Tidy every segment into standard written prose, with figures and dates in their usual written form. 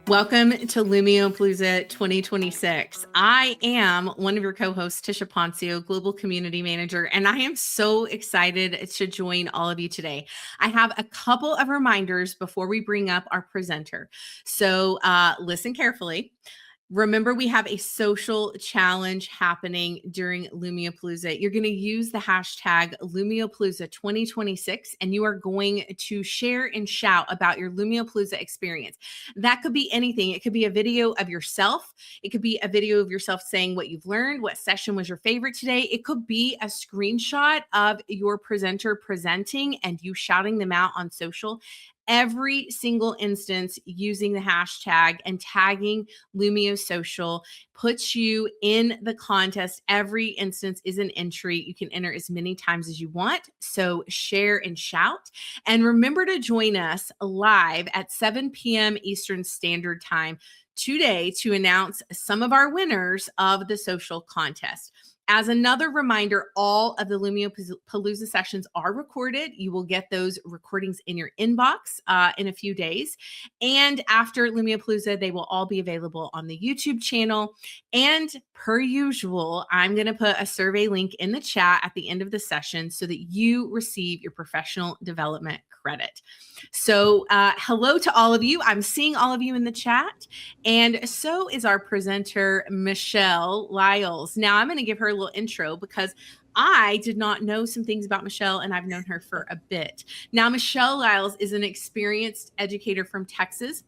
Welcome to Lumio Palooza 2026. I am one of your co-hosts, Tisha Poncio, Global Community Manager, and I am so excited to join all of you today. I have a couple of reminders before we bring up our presenter. So listen carefully. Remember, we have a social challenge happening during Lumio Palooza. You're going to use the hashtag Lumio Palooza 2026, and you are going to share and shout about your Lumio Palooza experience. That could be anything. It could be a video of yourself. It could be a video of yourself saying what you've learned, what session was your favorite today. It could be a screenshot of your presenter presenting and you shouting them out on social. Every single instance using the hashtag and tagging Lumio Social puts you in the contest. Every instance is an entry. You can enter as many times as you want. So share and shout. And remember to join us live at 7 p.m. Eastern Standard Time today to announce some of our winners of the social contest. As another reminder, all of the Lumio Palooza sessions are recorded. You will get those recordings in your inbox in a few days. And after Lumio Palooza, they will all be available on the YouTube channel. And per usual, I'm going to put a survey link in the chat at the end of the session so that you receive your professional development credit. So hello to all of you. I'm seeing all of you in the chat. And so is our presenter, Michele Lyles. Now I'm going to give her a little intro because I did not know some things about Michele, and I've known her for a bit. Now, Michele Lyles is an experienced educator from Texas.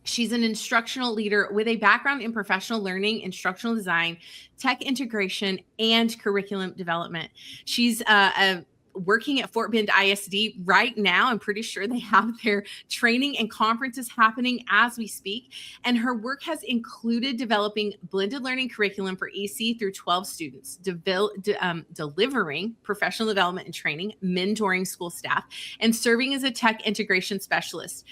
She's an instructional leader with a background in professional learning, instructional design, tech integration, and curriculum development. She's working at Fort Bend ISD right now. I'm pretty sure they have their training and conferences happening as we speak. And her work has included developing blended learning curriculum for EC through 12 students, delivering professional development and training, mentoring school staff, and serving as a tech integration specialist.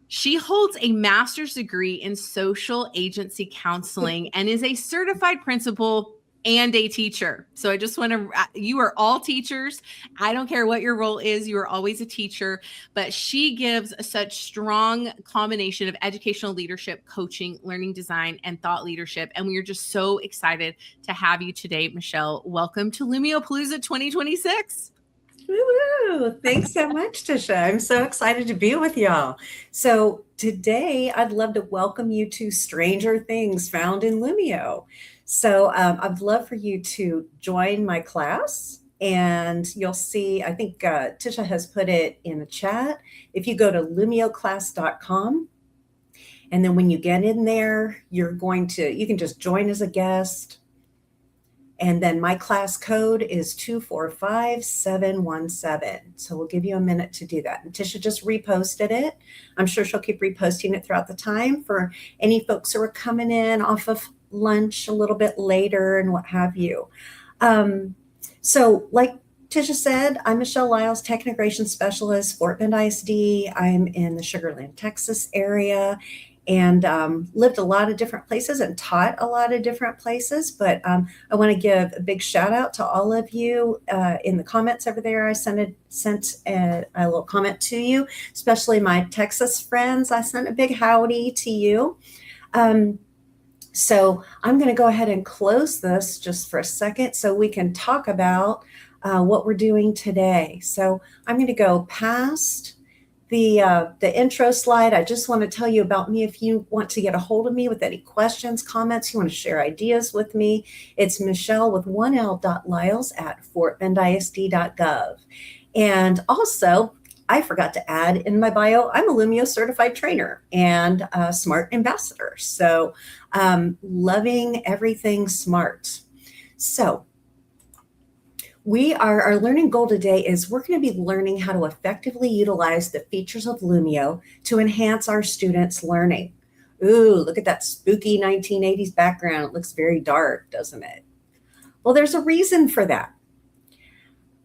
She holds a master's degree in social agency counseling and is a certified principal and a teacher. So I just want to, you are all teachers. I don't care what your role is. You are always a teacher, but she gives such strong combination of educational leadership, coaching, learning design, and thought leadership. And we are just so excited to have you today, Michele. Welcome to Lumio Palooza 2026. Woo-hoo. Thanks so much, Tisha. I'm so excited to be with y'all. So today I'd love to welcome you to Stranger Things Found in Lumio. So I'd love for you to join my class, and you'll see, I think Tisha has put it in the chat. If you go to lumioclass.com, and then when you get in there, you can just join as a guest. And then my class code is 245717. So we'll give you a minute to do that. And Tisha just reposted it. I'm sure she'll keep reposting it throughout the time for any folks who are coming in off of lunch a little bit later and what have you. So like Tisha said, I'm Michele Lyles, Tech Integration Specialist, Fort Bend ISD. I'm in the Sugar Land, Texas area, and lived a lot of different places and taught a lot of different places. But I want to give a big shout out to all of you in the comments over there. I sent a little comment to you, especially my Texas friends. I sent a big howdy to you. So I'm going to go ahead and close this just for a second so we can talk about what we're doing today. So I'm going to go past the intro slide. I just want to tell you about me. If you want to get a hold of me with any questions, comments, you want to share ideas with me, it's Michele with 1L.Lyles at fortbendisd.gov. And also, I forgot to add in my bio, I'm a Lumio certified trainer and a SMART ambassador. So loving everything SMART. So our learning goal today is we're going to be learning how to effectively utilize the features of Lumio to enhance our students' learning. Ooh, look at that spooky 1980s background. It looks very dark, doesn't it? Well, there's a reason for that.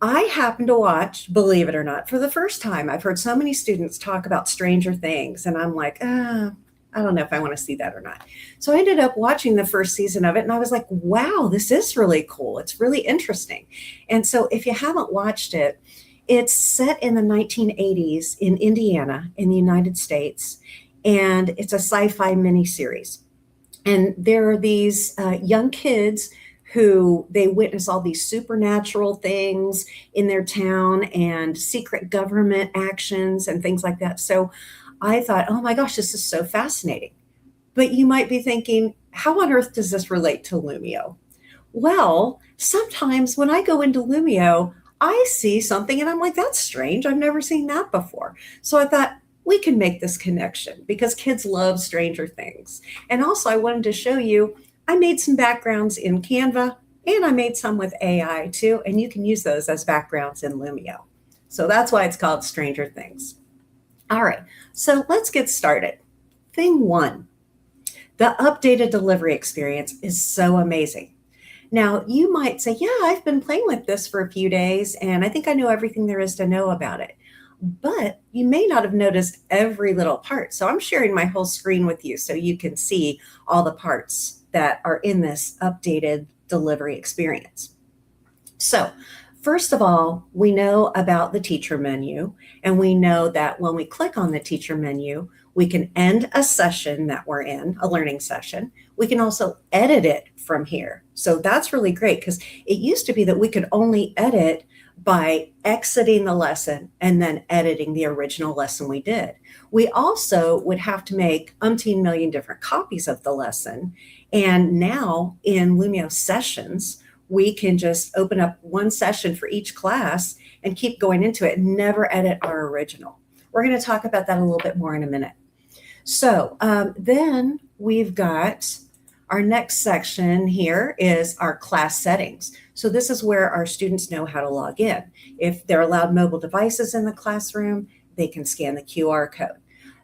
I happened to watch, believe it or not, for the first time. I've heard so many students talk about Stranger Things, and I'm like, I don't know if I want to see that or not. So I ended up watching the first season of it, and I was like, wow, this is really cool. It's really interesting. And so if you haven't watched it, It's set in the 1980s in Indiana in the United States, and it's a sci-fi miniseries. And there are these young kids who they witness all these supernatural things in their town and secret government actions and things like that. So I thought, oh my gosh, this is so fascinating. But you might be thinking, how on earth does this relate to Lumio? Well, sometimes when I go into Lumio, I see something and I'm like, that's strange. I've never seen that before. So I thought we can make this connection because kids love stranger things. And also, I wanted to show you, I made some backgrounds in Canva and I made some with AI too. And you can use those as backgrounds in Lumio. So that's why it's called Stranger Things. All right, so let's get started. Thing one, the updated delivery experience is so amazing. Now, you might say, yeah, I've been playing with this for a few days and I think I know everything there is to know about it. But you may not have noticed every little part. So I'm sharing my whole screen with you so you can see all the parts that are in this updated delivery experience. So first of all, we know about the teacher menu, and we know that when we click on the teacher menu, we can end a session that we're in, a learning session. We can also edit it from here. So that's really great because it used to be that we could only edit by exiting the lesson and then editing the original lesson we did. We also would have to make umpteen million different copies of the lesson. And now in Lumio sessions, we can just open up one session for each class and keep going into it and never edit our original. We're going to talk about that a little bit more in a minute. So then we've got our next section here is our class settings. So this is where our students know how to log in. If they're allowed mobile devices in the classroom, they can scan the QR code.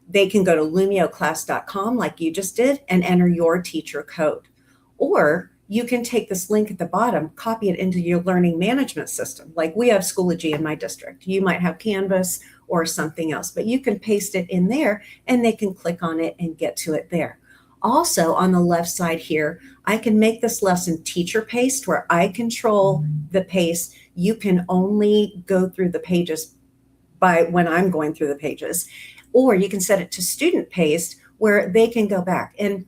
They can go to lumioclass.com like you just did and enter your teacher code. Or you can take this link at the bottom, copy it into your learning management system. Like we have Schoology in my district. You might have Canvas or something else, but you can paste it in there and they can click on it and get to it there. Also on the left side here, I can make this lesson teacher paced where I control the pace. You can only go through the pages by when I'm going through the pages, or you can set it to student paced where they can go back. And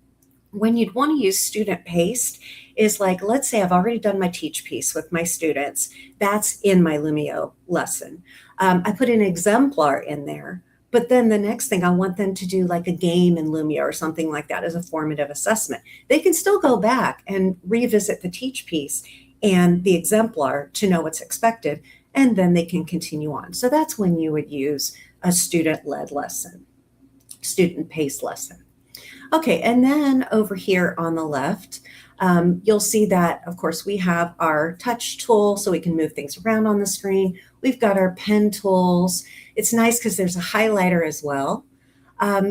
when you'd want to use student paced is like, let's say I've already done my teach piece with my students. That's in my Lumio lesson. I put an exemplar in there, but then the next thing I want them to do like a game in Lumio or something like that as a formative assessment. They can still go back and revisit the teach piece and the exemplar to know what's expected, and then they can continue on. So that's when you would use a student-led lesson, student-paced lesson. Okay, and then over here on the left, you'll see that, of course, we have our touch tool so we can move things around on the screen. We've got our pen tools. It's nice because there's a highlighter as well.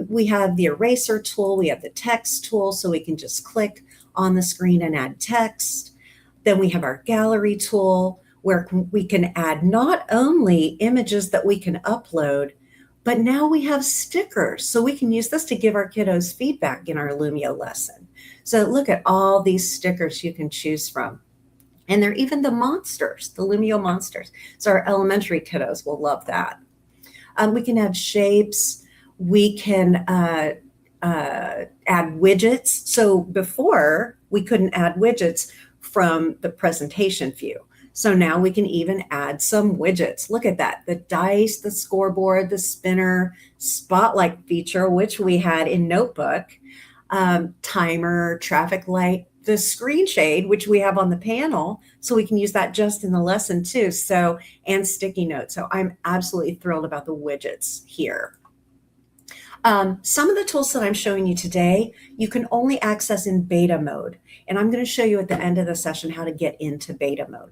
We have the eraser tool. We have the text tool so we can just click on the screen and add text. Then we have our gallery tool where we can add not only images that we can upload, but now we have stickers. So we can use this to give our kiddos feedback in our Lumio lesson. So look at all these stickers you can choose from. And they're even the monsters, the Lumio monsters. So our elementary kiddos will love that. We can add shapes. We can add widgets. So before, we couldn't add widgets from the presentation view. So now we can even add some widgets. Look at that, the dice, the scoreboard, the spinner, spotlight feature, which we had in Notebook, timer, traffic light, the screen shade, which we have on the panel. So we can use that just in the lesson too. So, and sticky notes. So I'm absolutely thrilled about the widgets here. Some of the tools that I'm showing you today, you can only access in beta mode. And I'm going to show you at the end of the session how to get into beta mode.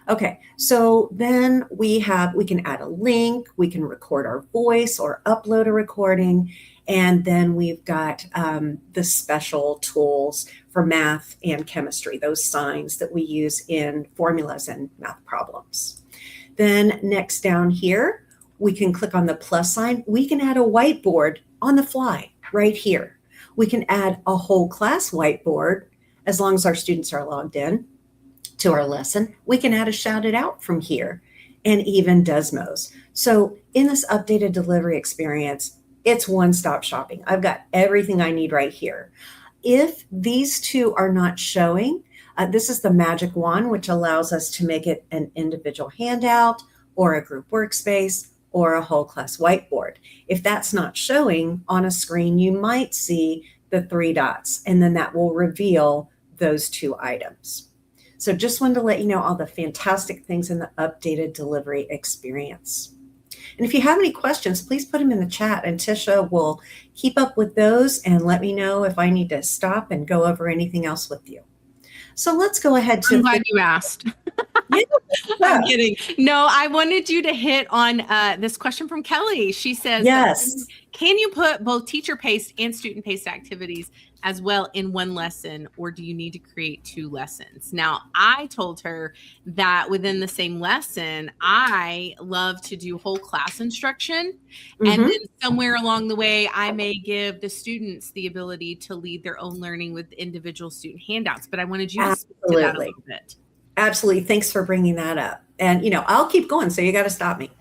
Okay, so then we can add a link, we can record our voice or upload a recording, and then we've got the special tools for math and chemistry, those signs that we use in formulas and math problems. Then next down here, we can click on the plus sign. We can add a whiteboard on the fly right here. We can add a whole class whiteboard as long as our students are logged in to our lesson. We can add a shout it out from here. and even Desmos. So in this updated delivery experience, it's one-stop shopping. I've got everything I need right here. If these two are not showing, this is the magic wand, which allows us to make it an individual handout or a group workspace or a whole class whiteboard. If that's not showing on a screen, you might see the 3 dots, and then that will reveal those 2 items. So just wanted to let you know all the fantastic things in the updated delivery experience. And if you have any questions, please put them in the chat, and Tisha will keep up with those and let me know if I need to stop and go over anything else with you. So let's go ahead to— I'm glad you asked. Yeah. I'm kidding. No, I wanted you to hit on this question from Kelly. She says, Yes. can you put both teacher-paced and student-paced activities as well in one lesson, or do you need to create 2 lessons? Now, I told her that within the same lesson, I love to do whole class instruction. And then somewhere along the way, I may give the students the ability to lead their own learning with individual student handouts. But I wanted you to speak to that a little bit. Absolutely. Thanks for bringing that up. And, I'll keep going, so you got to stop me.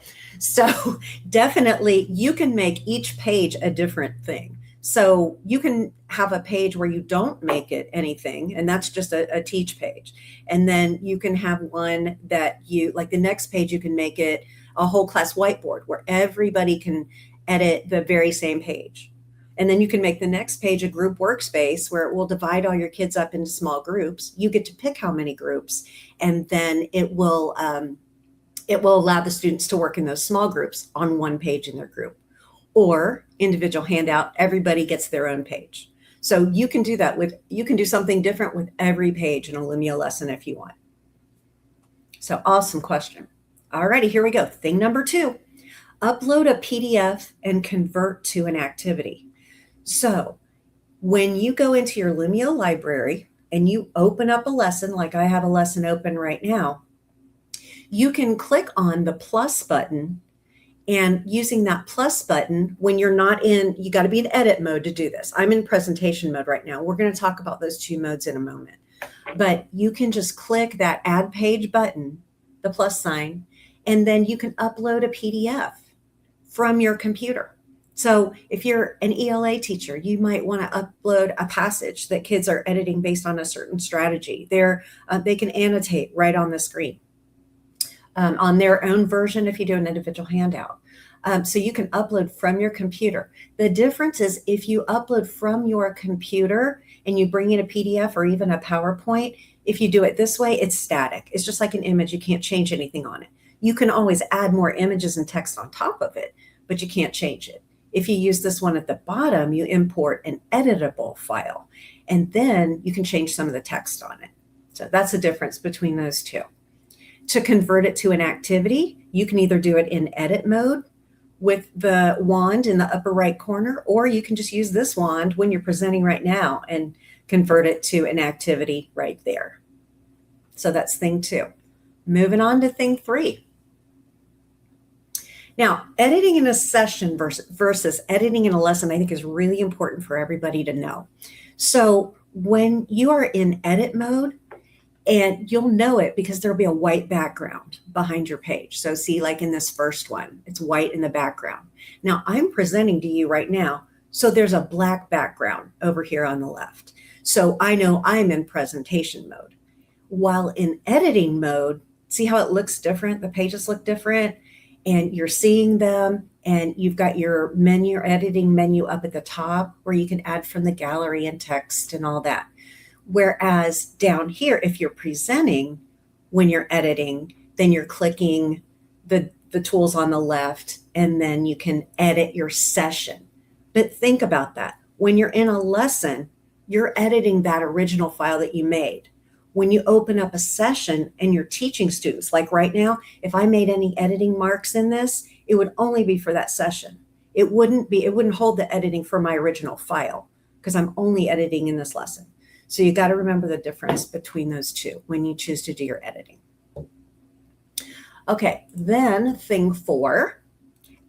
So definitely you can make each page a different thing. So you can have a page where you don't make it anything, and that's just a teach page. And then you can have one that like the next page, you can make it a whole class whiteboard where everybody can edit the very same page. And then you can make the next page a group workspace where it will divide all your kids up into small groups. You get to pick how many groups, and then it will allow the students to work in those small groups on one page in their group. Or individual handout, everybody gets their own page. So you can do that you can do something different with every page in a Lumio lesson if you want. So awesome question. All righty, here we go. Thing number 2, upload a PDF and convert to an activity. So when you go into your Lumio library and you open up a lesson, like I have a lesson open right now, you can click on the plus button, and using that plus button, when you're not in, you got to be in edit mode to do this. I'm in presentation mode right now. We're going to talk about those 2 modes in a moment. But you can just click that add page button, the plus sign, and then you can upload a PDF from your computer. So if you're an ELA teacher, you might want to upload a passage that kids are editing based on a certain strategy. They can annotate right on the screen. On their own version if you do an individual handout. So you can upload from your computer. The difference is if you upload from your computer and you bring in a PDF or even a PowerPoint, if you do it this way, it's static. It's just like an image. You can't change anything on it. You can always add more images and text on top of it, but you can't change it. If you use this one at the bottom, you import an editable file, and then you can change some of the text on it. So that's the difference between those 2. To convert it to an activity, you can either do it in edit mode with the wand in the upper right corner, or you can just use this wand when you're presenting right now and convert it to an activity right there. So that's thing 2. Moving on to thing 3. Now, editing in a session versus editing in a lesson, I think is really important for everybody to know. So when you are in edit mode, and you'll know it because there'll be a white background behind your page. So see, like in this first one, it's white in the background. Now I'm presenting to you right now, so there's a black background over here on the left. So I know I'm in presentation mode. While in editing mode, see how it looks different? The pages look different, and you're seeing them, and you've got your menu, editing menu up at the top where you can add from the gallery and text and all that. Whereas down here, if you're presenting, when you're editing, then you're clicking the tools on the left, and then you can edit your session. But think about that. When you're in a lesson, you're editing that original file that you made. When you open up a session and you're teaching students, like right now, if I made any editing marks in this, it would only be for that session. It wouldn't hold the editing for my original file because I'm only editing in this lesson. So you got to remember the difference between those 2 when you choose to do your editing. Okay, then thing 4,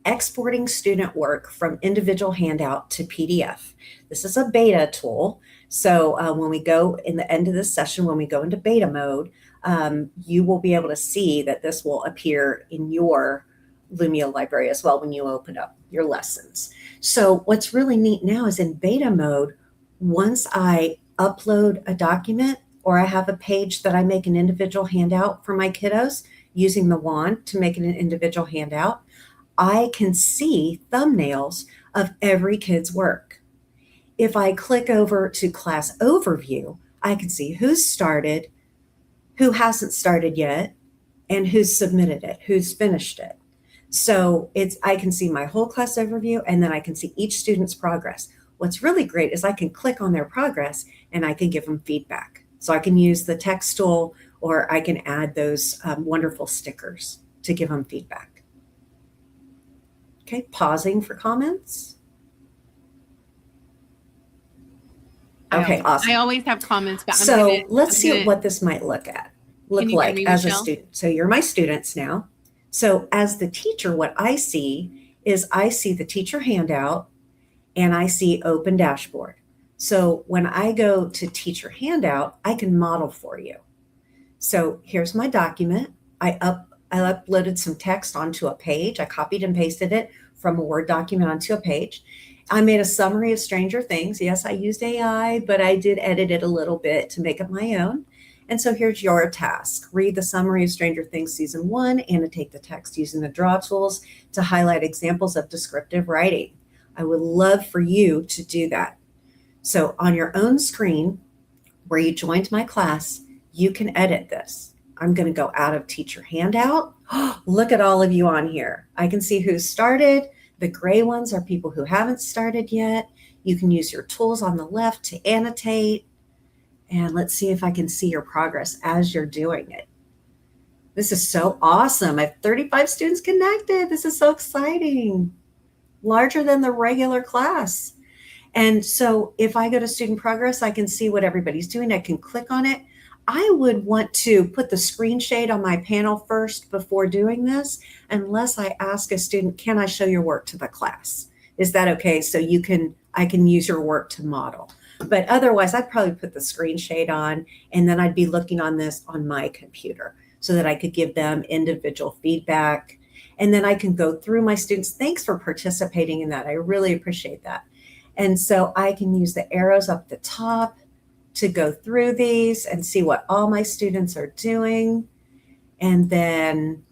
exporting student work from individual handout to PDF. This is a beta tool. So when we go in the end of this session, when we go into beta mode, you will be able to see that this will appear in your Lumio library as well when you open up your lessons. So what's really neat now is in beta mode, once I upload a document or I have a page that I make an individual handout for my kiddos using the wand to make it an individual handout, I can see thumbnails of every kid's work. If I click over to class overview, I can see who's started, who hasn't started yet, and who's submitted it, who's finished it. So I can see my whole class overview, and then I can see each student's progress. What's really great is I can click on their progress and I can give them feedback. So I can use the text tool, or I can add those wonderful stickers to give them feedback. Okay, pausing for comments. Okay, awesome. I always have comments. But let's see what this might look like as a student. So you're my students now. So as the teacher, what I see is I see the teacher handout and I see open dashboard. So when I go to teacher handout, I can model for you. So here's my document. I uploaded some text onto a page. I copied and pasted it from a Word document onto a page. I made a summary of Stranger Things. Yes, I used AI, but I did edit it a little bit to make it my own. And so here's your task. Read the summary of Stranger Things Season 1, annotate the text using the draw tools to highlight examples of descriptive writing. I would love for you to do that. So on your own screen, where you joined my class, you can edit this. I'm going to go out of teacher handout. Look at all of you on here. I can see who started. The gray ones are people who haven't started yet. You can use your tools on the left to annotate. And let's see if I can see your progress as you're doing it. This is so awesome. I have 35 students connected. This is so exciting. Larger than the regular class. And so if I go to student progress, I can see what everybody's doing. I can click on it. I would want to put the screen shade on my panel first before doing this, unless I ask a student, can I show your work to the class? Is that okay? So I can use your work to model. But otherwise, I'd probably put the screen shade on, and then I'd be looking on this on my computer so that I could give them individual feedback. And then I can go through my students. Thanks for participating in that. I really appreciate that. And so I can use the arrows up the top to go through these and see what all my students are doing. And then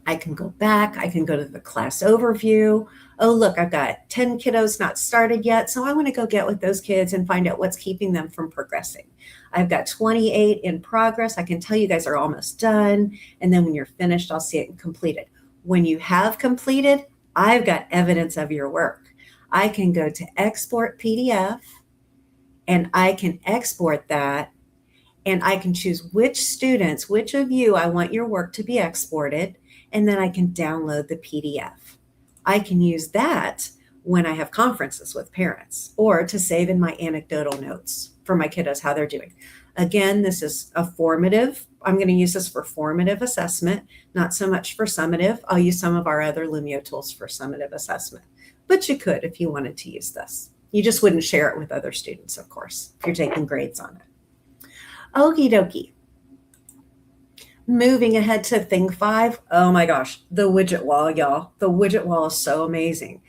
I can go back. I can go to the class overview. Oh, look, I've got 10 kiddos not started yet. So I want to go get with those kids and find out what's keeping them from progressing. I've got 28 in progress. I can tell you guys are almost done. And then when you're finished, I'll see it completed. When you have completed, I've got evidence of your work. I can go to export PDF and I can export that. And I can choose which of you I want your work to be exported. And then I can download the PDF. I can use that when I have conferences with parents or to save in my anecdotal notes for my kiddos, how they're doing. Again, this is a formative. I'm going to use this for formative assessment, not so much for summative. I'll use some of our other Lumio tools for summative assessment, but you could if you wanted to use this. You just wouldn't share it with other students, of course, if you're taking grades on it. Okie dokie. Moving ahead to thing 5. Oh my gosh, the widget wall, y'all. The widget wall is so amazing.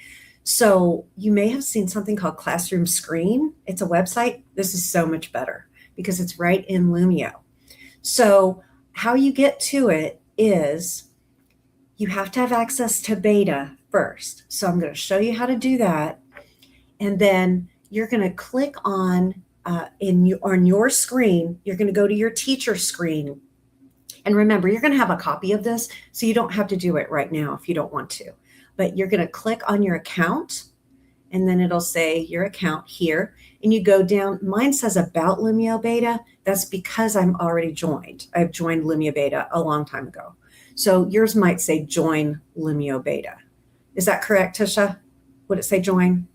So you may have seen something called Classroom Screen. It's a website. This is so much better because it's right in Lumio. So how you get to it is you have to have access to beta first. So I'm going to show you how to do that. And then you're going to click on your screen, you're going to go to your teacher screen. And remember, you're going to have a copy of this, so you don't have to do it right now if you don't want to. But you're going to click on your account, and then it'll say your account here. And you go down. Mine says About Lumio Beta. That's because I'm already joined. I've joined Lumio Beta a long time ago. So yours might say Join Lumio Beta. Is that correct, Tisha? Would it say Join?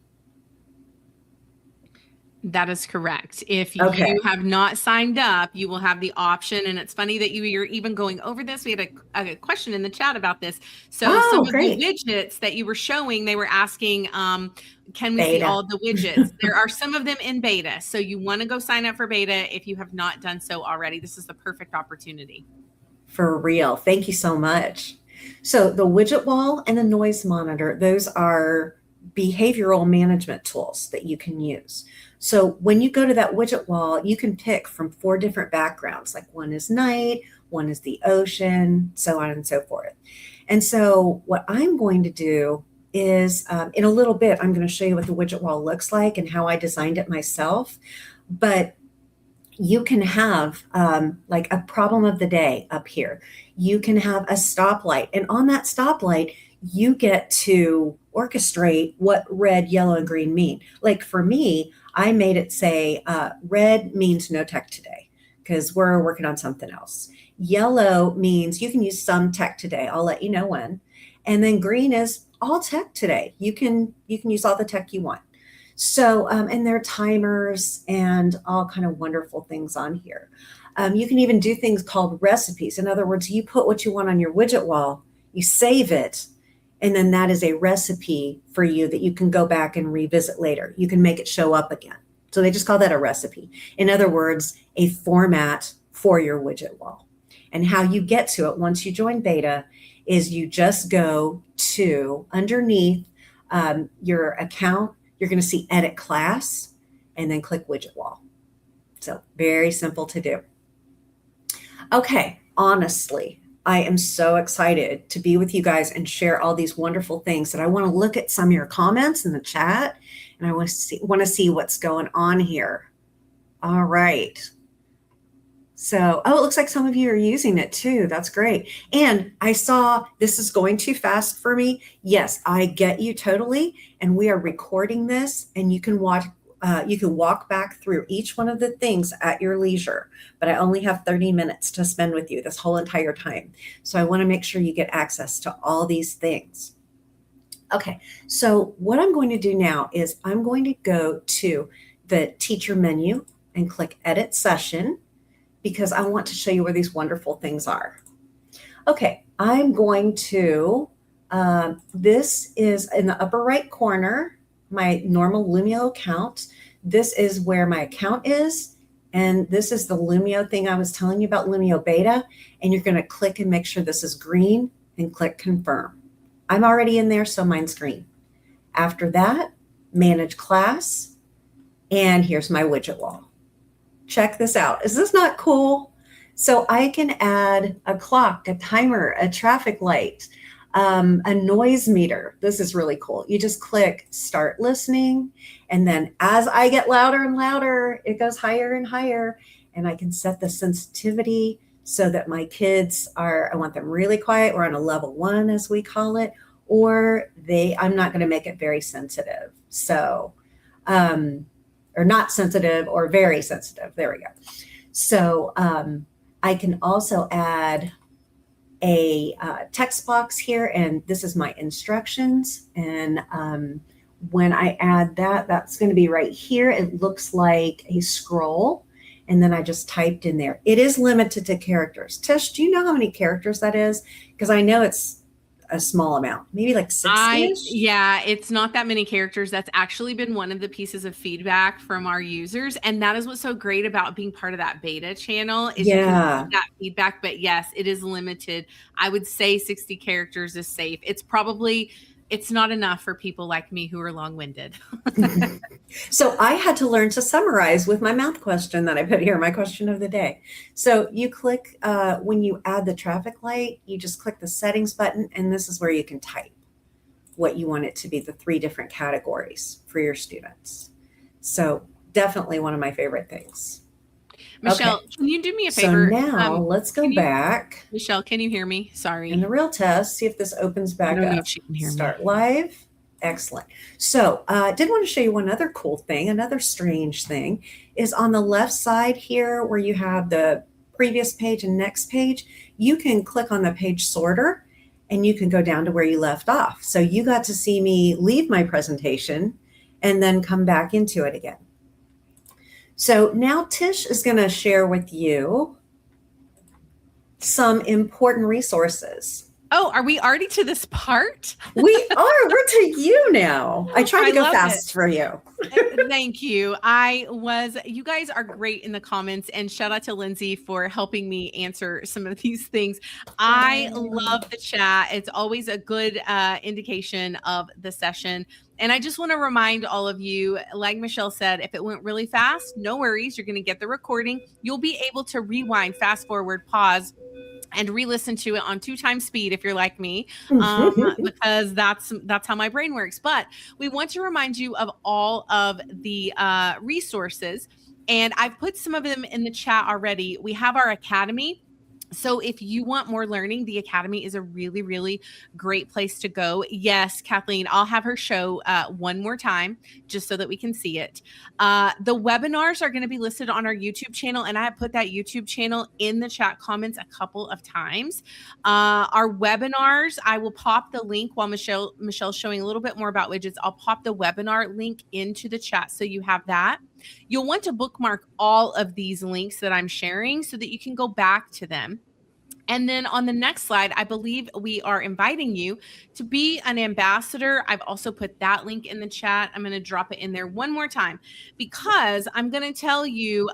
That is correct. If Okay. you have not signed up, you will have the option. And it's funny that you're even going over this. We had a question in the chat about this. So some Oh, of the great. widgets that you were showing, they were asking, can we see Beta. all the widgets? There are some of them in beta. So you want to go sign up for beta if you have not done so already. This is the perfect opportunity. For real. Thank you so much. So the widget wall and the noise monitor, those are behavioral management tools that you can use. So when you go to that widget wall, you can pick from 4 different backgrounds, like one is night, one is the ocean, so on and so forth. And so what I'm going to do is in a little bit, I'm going to show you what the widget wall looks like and how I designed it myself. But you can have like a problem of the day up here. You can have a stoplight, and on that stoplight, you get to orchestrate what red, yellow, and green mean. Like for me, I made it say red means no tech today because we're working on something else. Yellow means you can use some tech today. I'll let you know when. And then green is all tech today. You can use all the tech you want. So, and there are timers and all kind of wonderful things on here. You can even do things called recipes. In other words, you put what you want on your widget wall, you save it, and then that is a recipe for you that you can go back and revisit later. You can make it show up again. So they just call that a recipe. In other words, a format for your widget wall. And how you get to it once you join beta is you just go to underneath your account. You're going to see edit class and then click widget wall. So very simple to do. Okay, honestly, I am so excited to be with you guys and share all these wonderful things that I want to look at some of your comments in the chat, and I want to see what's going on here. All right. So, oh, it looks like some of you are using it too. That's great. And I saw this is going too fast for me. Yes, I get you totally. And we are recording this, and you can watch. You can walk back through each one of the things at your leisure, but I only have 30 minutes to spend with you this whole entire time. So I want to make sure you get access to all these things. Okay, so what I'm going to do now is I'm going to go to the teacher menu and click edit session, because I want to show you where these wonderful things are. Okay, I'm going to, this is in the upper right corner, my normal Lumio account. This is where my account is. And this is the Lumio thing I was telling you about, Lumio beta. And you're gonna click and make sure this is green and click confirm. I'm already in there, so mine's green. After that, manage class. And here's my widget wall. Check this out. Is this not cool? So I can add a clock, a timer, a traffic light, a noise meter. This is really cool. You just click start listening. And then as I get louder and louder, it goes higher and higher. And I can set the sensitivity so that my kids I want them really quiet. We're on a level 1, as we call it, or I'm not going to make it very sensitive. So, or not sensitive or very sensitive. There we go. So I can also add a text box here, and this is my instructions. And when I add that, that's going to be right here. It looks like a scroll, and then I just typed in there. It is limited to characters. Tish, do you know how many characters that is? Because I know it's a small amount, maybe like 60-ish. Yeah, it's not that many characters. That's actually been one of the pieces of feedback from our users. And that is what's so great about being part of that beta channel is you can see that feedback. But yes, it is limited. I would say 60 characters is safe. It's not enough for people like me who are long-winded. So I had to learn to summarize with my math question that I put here, my question of the day. So you click, when you add the traffic light, you just click the settings button, and this is where you can type what you want it to be, the 3 different categories for your students. So definitely one of my favorite things. Michele, okay. Can you do me a favor? So now let's go back. Michele, can you hear me? Sorry. In the real test, see if this opens back up. I don't know if she can hear me. Start live. Excellent. So I did want to show you one other cool thing. Another strange thing is on the left side here where you have the previous page and next page, you can click on the page sorter and you can go down to where you left off. So you got to see me leave my presentation and then come back into it again. So now Tish is going to share with you some important resources. Oh, are we already to this part? We're to you now. I tried to go fast for you. Thank you. You guys are great in the comments, and shout out to Lindsay for helping me answer some of these things. I love the chat. It's always a good indication of the session. And I just want to remind all of you, like Michele said, if it went really fast, no worries. You're going to get the recording. You'll be able to rewind, fast forward, pause, and re-listen to it on 2x speed if you're like me, because that's how my brain works. But we want to remind you of all of the resources, and I've put some of them in the chat already. We have our academy. So if you want more learning, the academy is a really, really great place to go. Yes, Kathleen, I'll have her show one more time just so that we can see it. The webinars are going to be listed on our YouTube channel, and I have put that YouTube channel in the chat comments a couple of times. Our webinars, I will pop the link while Michelle's showing a little bit more about widgets. I'll pop the webinar link into the chat so you have that. You'll want to bookmark all of these links that I'm sharing so that you can go back to them. And then on the next slide, I believe we are inviting you to be an ambassador. I've also put that link in the chat. I'm going to drop it in there one more time because I'm going to tell you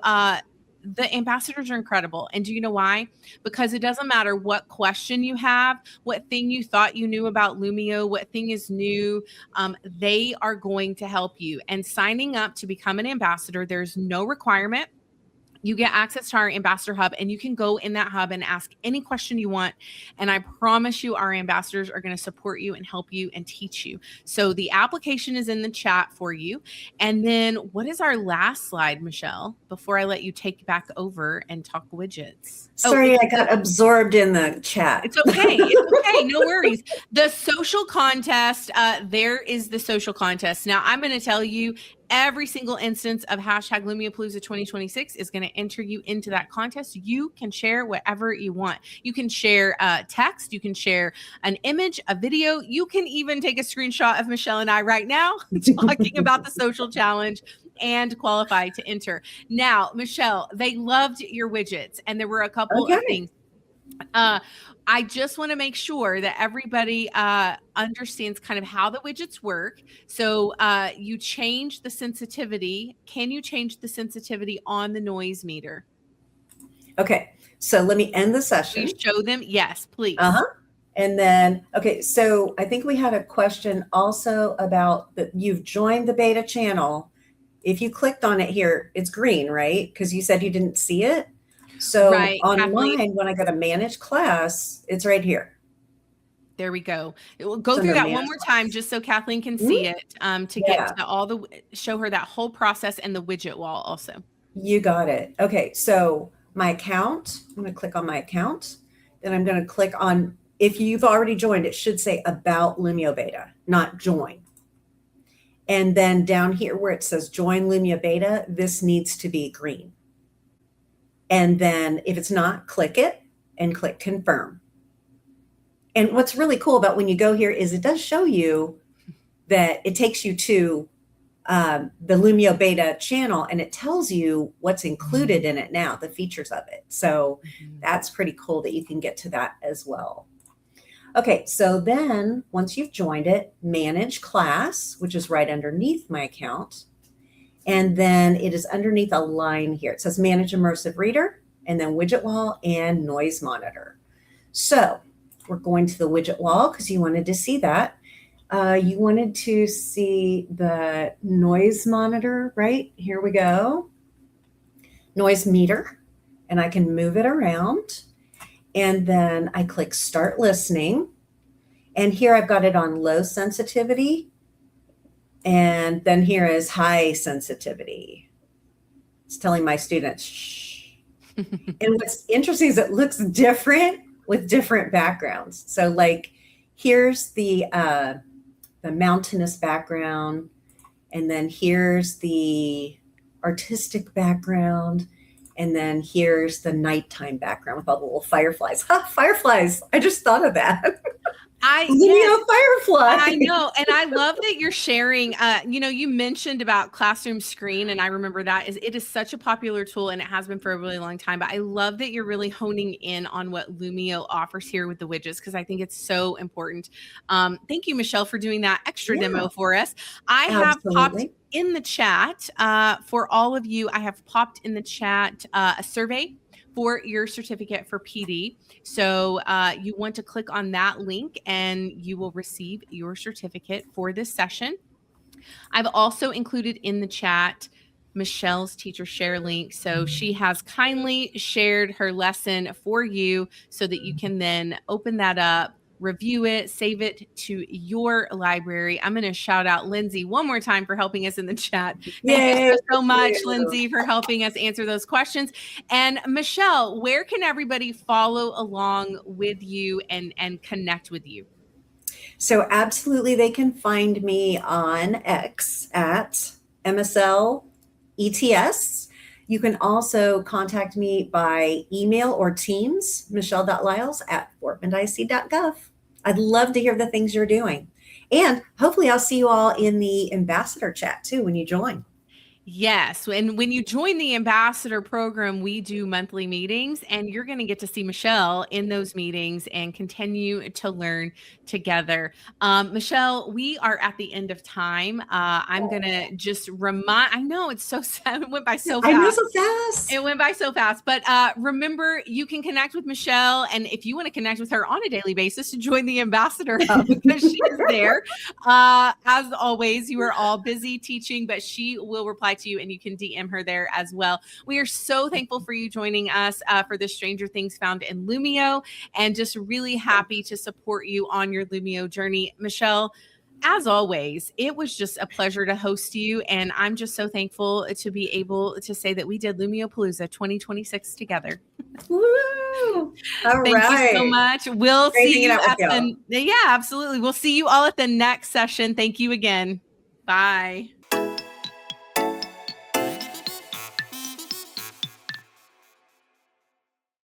the ambassadors are incredible. And do you know why? Because it doesn't matter what question you have, what thing you thought you knew about Lumio, what thing is new, they are going to help you. And signing up to become an ambassador, there's no requirement. You get access to our ambassador hub, and you can go in that hub and ask any question you want. And I promise you, our ambassadors are going to support you and help you and teach you. So the application is in the chat for you. And then what is our last slide, Michele, before I let you take back over and talk widgets? Sorry, I got absorbed in the chat. It's okay. It's okay. No worries. The social contest, there is the social contest. Now, I'm going to tell you, every single instance of hashtag LumioPalooza 2026 is going to enter you into that contest. You can share whatever you want. You can share text. You can share an image, a video. You can even take a screenshot of Michele and I right now talking about the social challenge and qualify to enter. Now, Michele, they loved your widgets, and there were a couple of things. I just want to make sure that everybody understands kind of how the widgets work. So you change the sensitivity. Can you change the sensitivity on the noise meter? Okay, so let me end the session. Please show them. Yes, please. And then, okay, so I think we had a question also about that you've joined the beta channel. If you clicked on it here, it's green, right? Because you said you didn't see it. So right, on Kathleen. mine, when I go to manage class, it's right here. There we go. We'll go through that one more time just so Kathleen can see it to get to show her that whole process and the widget wall also. You got it. Okay, so my account, I'm going to click on my account. Then I'm going to click on, if you've already joined, it should say about Lumio Beta, not join. And then down here where it says join Lumio Beta, this needs to be green. And then if it's not, click it and click confirm. And what's really cool about when you go here is it does show you that it takes you to the Lumio Beta channel, and it tells you what's included in it now, the features of it. So that's pretty cool that you can get to that as well. Okay, so then once you've joined it, manage class, which is right underneath my account. And then it is underneath a line here. It says manage immersive reader, and then widget wall and noise monitor. So we're going to the widget wall because you wanted to see that. You wanted to see the noise monitor, right? Here we go. Noise meter, and I can move it around. And then I click start listening. And here I've got it on low sensitivity. And then here is high sensitivity. It's telling my students, shh. And what's interesting is it looks different with different backgrounds. So like here's the mountainous background, and then here's the artistic background, and then here's the nighttime background with all the little fireflies. Fireflies! I just thought of that. Lumio Firefly. I know. And I love that you're sharing, you mentioned about Classroom Screen, and I remember it is such a popular tool, and it has been for a really long time, but I love that you're really honing in on what Lumio offers here with the widgets, because I think it's so important. Thank you, Michele, for doing that extra demo for us. I have popped in the chat for all of you. I have popped in the chat a survey for your certificate for PD. So you want to click on that link and you will receive your certificate for this session. I've also included in the chat Michele's teacher share link. So she has kindly shared her lesson for you so that you can then open that up, review it, save it to your library. I'm going to shout out Lindsay one more time for helping us in the chat. Thank you so much, Lindsay, for helping us answer those questions. And Michele, where can everybody follow along with you and connect with you? So absolutely, they can find me on X at MSL ETS. You can also contact me by email or Teams, michele.lyles@fortbendic.gov. I'd love to hear the things you're doing. And hopefully I'll see you all in the ambassador chat too when you join. Yes. And when you join the ambassador program, we do monthly meetings, and you're going to get to see Michele in those meetings and continue to learn together. Michele, we are at the end of time. I'm going to just I know it's so sad. It went by so fast. I know, so fast. It went by so fast. But remember, you can connect with Michele. And if you want to connect with her on a daily basis, to join the Ambassador Hub, because she is there. As always, you are all busy teaching, but she will reply to you, and you can DM her there as well. We are so thankful for you joining us for the Stranger Things Found in Lumio, and just really happy to support you on your Lumio journey. Michele, as always, it was just a pleasure to host you, and I'm just so thankful to be able to say that we did Lumio Palooza 2026 together. Woo! Thank you so much. We'll see you at the, absolutely. We'll see you all at the next session. Thank you again. Bye.